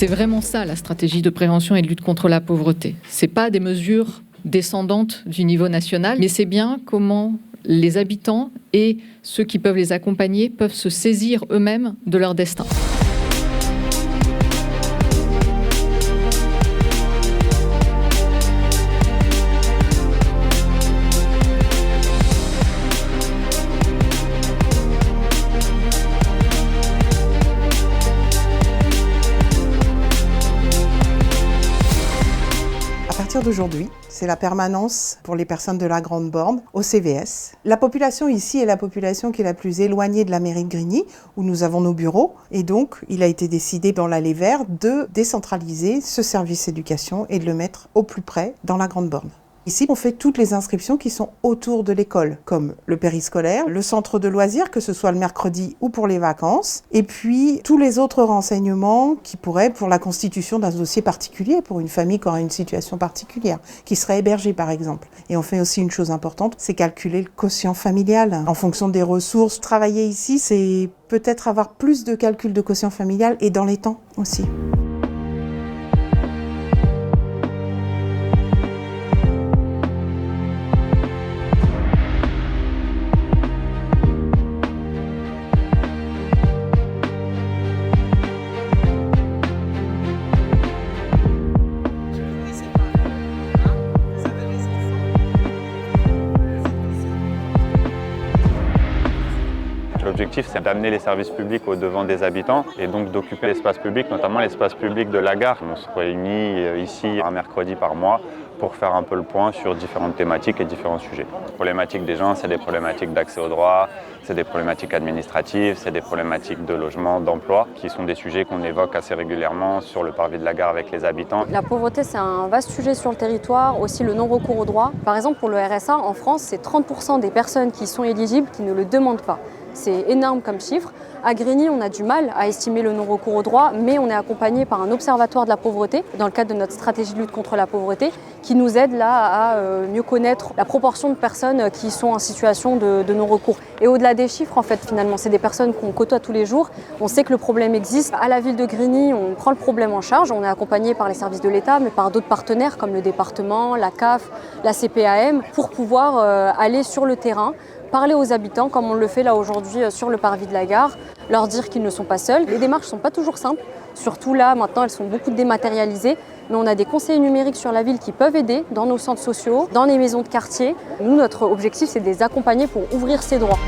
C'est vraiment ça la stratégie de prévention et de lutte contre la pauvreté. Ce n'est pas des mesures descendantes du niveau national, mais c'est bien comment les habitants et ceux qui peuvent les accompagner peuvent se saisir eux-mêmes de leur destin. À partir d'aujourd'hui, c'est la permanence pour les personnes de la Grande Borne au CVS. La population ici est la population qui est la plus éloignée de la mairie de Grigny, où nous avons nos bureaux. Et donc, il a été décidé dans l'allée verte de décentraliser ce service éducation et de le mettre au plus près dans la Grande Borne. Ici, on fait toutes les inscriptions qui sont autour de l'école, comme le périscolaire, le centre de loisirs, que ce soit le mercredi ou pour les vacances, et puis tous les autres renseignements qui pourraient, pour la constitution d'un dossier particulier, pour une famille qui aura une situation particulière, qui serait hébergée par exemple. Et on fait aussi une chose importante, c'est calculer le quotient familial. En fonction des ressources, travailler ici, c'est peut-être avoir plus de calcul de quotient familial et dans les temps aussi. L'objectif, c'est d'amener les services publics au devant des habitants et donc d'occuper l'espace public, notamment l'espace public de la gare. On se réunit ici un mercredi par mois pour faire un peu le point sur différentes thématiques et différents sujets. Les problématiques des gens, c'est des problématiques d'accès aux droits, c'est des problématiques administratives, c'est des problématiques de logement, d'emploi, qui sont des sujets qu'on évoque assez régulièrement sur le parvis de la gare avec les habitants. La pauvreté, c'est un vaste sujet sur le territoire, aussi le non-recours aux droits. Par exemple, pour le RSA, en France, c'est 30% des personnes qui sont éligibles qui ne le demandent pas. C'est énorme comme chiffre. À Grigny, on a du mal à estimer le non-recours aux droits, mais on est accompagné par un observatoire de la pauvreté, dans le cadre de notre stratégie de lutte contre la pauvreté, qui nous aide là à mieux connaître la proportion de personnes qui sont en situation de non-recours. Et au-delà des chiffres, en fait, finalement, c'est des personnes qu'on côtoie tous les jours. On sait que le problème existe. À la ville de Grigny, on prend le problème en charge. On est accompagné par les services de l'État, mais par d'autres partenaires comme le département, la CAF, la CPAM, pour pouvoir aller sur le terrain, parler aux habitants, comme on le fait là aujourd'hui sur le parvis de la gare, leur dire qu'ils ne sont pas seuls. Les démarches ne sont pas toujours simples, surtout là, maintenant, elles sont beaucoup dématérialisées. Mais on a des conseillers numériques sur la ville qui peuvent aider dans nos centres sociaux, dans les maisons de quartier. Nous, notre objectif, c'est de les accompagner pour ouvrir ces droits.